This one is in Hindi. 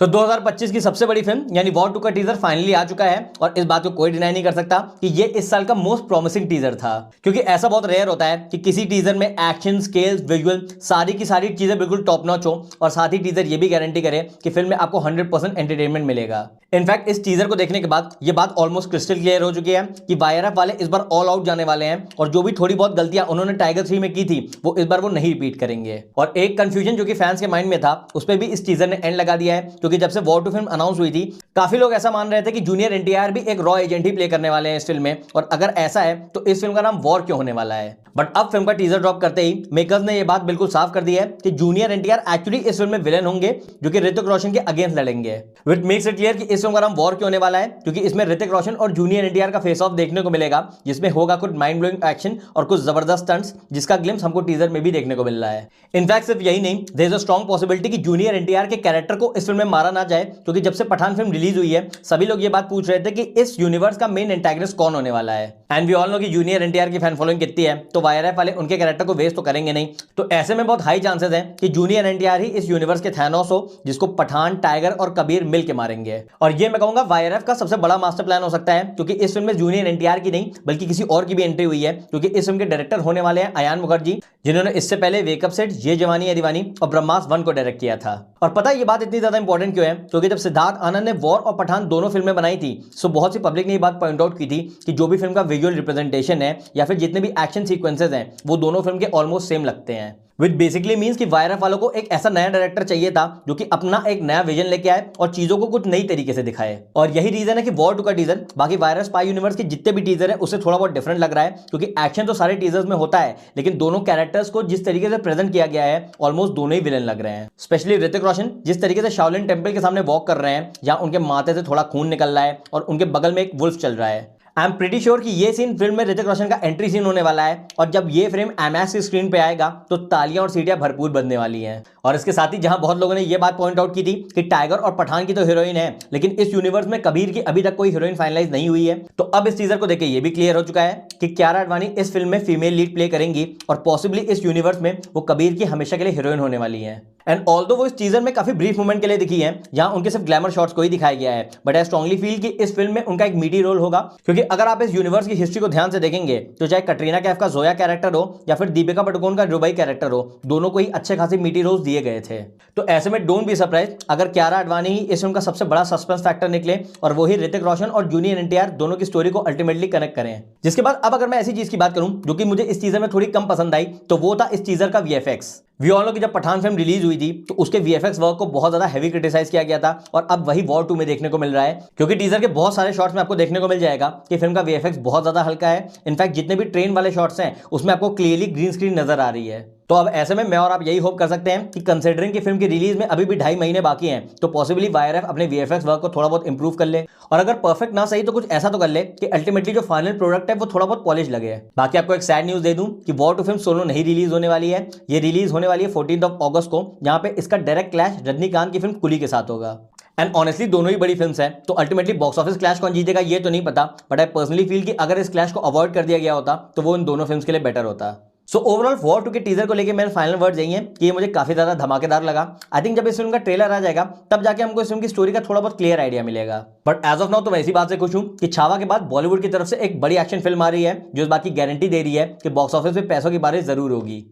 तो 2025 की सबसे बड़ी फिल्म यानी वॉर 2 का टीजर फाइनली आ चुका है और इस बात को कोई डिनाई नहीं कर सकता कि ये इस साल का मोस्ट प्रॉमिसिंग टीजर था, क्योंकि ऐसा बहुत रेयर होता है कि किसी टीजर में एक्शन, स्केल्स, विजुअल सारी की सारी चीजें बिल्कुल टॉप नॉच हो और साथ ही टीजर ये भी गारंटी करे कि फिल्म में आपको 100% एंटरटेनमेंट मिलेगा। इनफैक्ट इस टीजर को देखने के बाद ये बात ऑलमोस्ट क्रिस्टल क्लियर हो चुकी है कि वाईआरएफ वाले इस बार ऑल आउट जाने वाले हैं और जो भी थोड़ी बहुत गलतियां उन्होंने टाइगर 3 में की थी वो इस बार वो नहीं रिपीट करेंगे। और एक कंफ्यूजन जो कि फैंस के माइंड में था उस पर भी इस टीजर ने एंड लगा दिया है, क्योंकि जब से वॉर 2 फिल्म अनाउंस हुई थी काफी लोग ऐसा मान रहे थे कि जूनियर एनटीआर भी एक रॉ एजेंट ही प्ले करने वाले हैं इस फिल्म में, और अगर ऐसा है तो इस फिल्म का नाम वॉर क्यों होने वाला है। बट अब फिल्म का टीजर ड्रॉप करते ही मेकर्स ने यह बात बिल्कुल साफ कर दी है कि जूनियर एनटीआर एक्चुअली इस फिल्म में विलेन होंगे जो कि ऋतिक रोशन के अगेंस्ट लड़ेंगे। विच मेक्स इट क्लियर कि इस फिल्म का नाम वॉर क्यों होने वाला है, क्योंकि इसमें ऋतिक रोशन और जूनियर एनटीआर का फेस ऑफ देखने को मिलेगा, जिसमें होगा कुछ माइंड ब्लोइंग एक्शन और कुछ जबरदस्त स्टंट्स, जिसका ग्लिम्स हमको टीजर में भी देखने को मिल रहा है। इनफैक्ट सिर्फ यही नहीं, there is a strong possibility कि जूनियर एनटीआर के कैरेक्टर को इस फिल्म में मारा ना जाए, क्योंकि जब से पठान फिल्म रिलीज हुई है सभी लोग ये बात पूछ रहे थे कि इस यूनिवर्स का मेन एंटागनिस्ट कौन होने वाला है। एंड वी ऑल नो कि जूनियर एनटीआर की फैन फॉलोइंग कितनी है, तो वाईआरएफ वाले उनके कैरेक्टर को वेस्ट तो करेंगे नहीं। तो ऐसे में बहुत हाई चांसेस हैं कि जूनियर एनटीआर ही इस यूनिवर्स के थैनोस हो, जिसको पठान, टाइगर और कबीर मिल के मारेंगे। और ये मैं कहूंगा वाईआरएफ का सबसे बड़ा मास्टर प्लान हो सकता है, क्योंकि इस फिल्म में जूनियर एनटीआर की नहीं बल्कि किसी और की भी एंट्री हुई है, क्योंकि इस फिल्म के डायरेक्टर होने वाले हैं अयान मुखर्जी, जिन्होंने इससे पहले वेकअप सेट, ये जवानी है दीवानी और ब्रह्मास्त्र 1 को डायरेक्ट किया था। और पता है ये बात इतनी ज्यादा इंपॉर्टेंट क्यों है, क्योंकि जब सिद्धार्थ आनंद ने वॉर और पठान दोनों फिल्में बनाई थी तो बहुत सी पब्लिक ने ये बात पॉइंट आउट की थी कि जो भी फिल्म का विजुअल रिप्रेजेंटेशन है या फिर जितने भी एक्शन सीक्वेंसेस हैं वो दोनों फिल्म के ऑलमोस्ट सेम लगते हैं। विच बेसिकली मीन्स कि वाईआरएफ वालों को एक ऐसा नया डायरेक्टर चाहिए था जो कि अपना एक नया विजन लेके आए और चीजों को कुछ नई तरीके से दिखाए। और यही रीजन है कि वॉर 2 का टीजर बाकी वाईआरएफ स्पाई यूनिवर्स के जितने भी टीजर है उससे थोड़ा बहुत डिफरेंट लग रहा है, क्योंकि एक्शन तो सारे टीजर्स में होता है लेकिन दोनों कैरेक्टर्स को जिस तरीके से प्रेजेंट किया गया है ऑलमोस्ट दोनों ही विलन लग रहे हैं। स्पेशली ऋतिक रोशन जिस तरीके से शाओलिन टेम्पल के सामने वॉक कर रहे हैं, जहां उनके माथे से थोड़ा खून निकल रहा है और उनके बगल में एक वुल्फ चल रहा है। आई एम प्रीटी श्योर कि ये सीन फिल्म में ऋतिक रोशन का एंट्री सीन होने वाला है, और जब ये फ्रेम IMAX की स्क्रीन पे आएगा तो तालियां और सीटियां भरपूर बजने वाली हैं। और इसके साथ ही जहां बहुत लोगों ने ये बात पॉइंट आउट की थी कि टाइगर और पठान की तो हीरोइन है लेकिन इस यूनिवर्स में कबीर की अभी तक कोई हीरोइन फाइनलाइज नहीं हुई है, तो अब इस टीजर को देख के ये भी क्लियर हो चुका है कि कियारा आडवाणी इस फिल्म में फीमेल लीड प्ले करेंगी और पॉसिबली इस यूनिवर्स में वो कबीर की हमेशा के लिए हीरोइन होने वाली है। एंड ऑल्दो वो इस टीजर में काफी ब्रीफ मोमेंट के लिए दिखी है जहां उनके सिर्फ ग्लैमर शॉट्स को ही दिखाया गया है, बट आई स्ट्रांगली फील कि इस फिल्म में उनका एक मीटी रोल होगा, क्योंकि अगर आप इस यूनिवर्स की हिस्ट्री को ध्यान से देखेंगे तो चाहे कटरीना कैफ का जोया कैरेक्टर हो या फिर दीपिका पादुकोण का रुबाई कैरेक्टर हो, दोनों को ही अच्छे खासे मीटी रोल्स दिए गए थे। तो ऐसे में डोंट बी सरप्राइज अगर कियारा आडवाणी ही इस फिल्म का सबसे बड़ा सस्पेंस फैक्टर निकले और वही ऋतिक रोशन और जूनियर एनटीआर दोनों की स्टोरी को अल्टीमेटली कनेक्ट करें। जिसके बाद अब अगर मैं ऐसी चीज की बात करूं जो कि मुझे इस टीजर में थोड़ी कम पसंद आई तो वो था इस टीजर का VFX। वी ऑल नो कि जब पठान फिल्म रिलीज हुई थी तो उसके VFX वर्क को बहुत ज्यादा हैवी क्रिटिसाइज किया गया था, और अब वही वॉर 2 में देखने को मिल रहा है, क्योंकि टीजर के बहुत सारे शॉट्स में आपको देखने को मिल जाएगा कि फिल्म का VFX बहुत ज्यादा हल्का है। इनफैक्ट जितने भी ट्रेन वाले शॉट्स हैं उसमें आपको क्लियरली ग्रीन स्क्रीन नजर आ रही है। तो अब ऐसे में मैं और आप यही होप कर सकते हैं कि कंसिडरिंग कि फिल्म की रिलीज में अभी भी 2.5 महीने बाकी हैं तो पॉसिबली वाईआरएफ अपने VFX वर्क को थोड़ा बहुत इंप्रूव कर ले, और अगर परफेक्ट ना सही तो कुछ ऐसा तो कर ले कि अल्टीमेटली जो फाइनल प्रोडक्ट है वो थोड़ा बहुत पॉलिश लगे। बाकी आपको एक सैड न्यूज दे दूं कि वॉर 2 फिल्म सोलो नहीं रिलीज होने वाली है, ये रिलीज होने वाली है 14 अगस्त को, जहां पे इसका डायरेक्ट क्लैश रजनीकांत की फिल्म कुली के साथ होगा। एंड ऑनेस्टली दोनों ही बड़ी फिल्म्स हैं तो अल्टीमेटली बॉक्स ऑफिस क्लैश कौन जीतेगा ये तो नहीं पता, बट आई पर्सनली फील कि अगर इस क्लैश को अवॉइड कर दिया गया होता तो वो इन दोनों फिल्म्स के लिए बेटर होता। सो ओवरऑल वॉर 2 के टीजर को लेके मेरे फाइनल वर्ड यही है कि ये मुझे काफी ज्यादा धमाकेदार लगा। आई थिंक जब इस फिल्म का ट्रेलर आ जाएगा तब जाके हमको इस फिल्म की स्टोरी का थोड़ा बहुत क्लियर आइडिया मिलेगा। बट एज ऑफ नाउ तो मैं इसी बात से खुश हूं कि छावा के बाद बॉलीवुड की तरफ से एक बड़ी एक्शन फिल्म आ रही है जो इस बात की गारंटी दे रही है कि बॉक्स ऑफिस पे पैसों की बारिश जरूर होगी।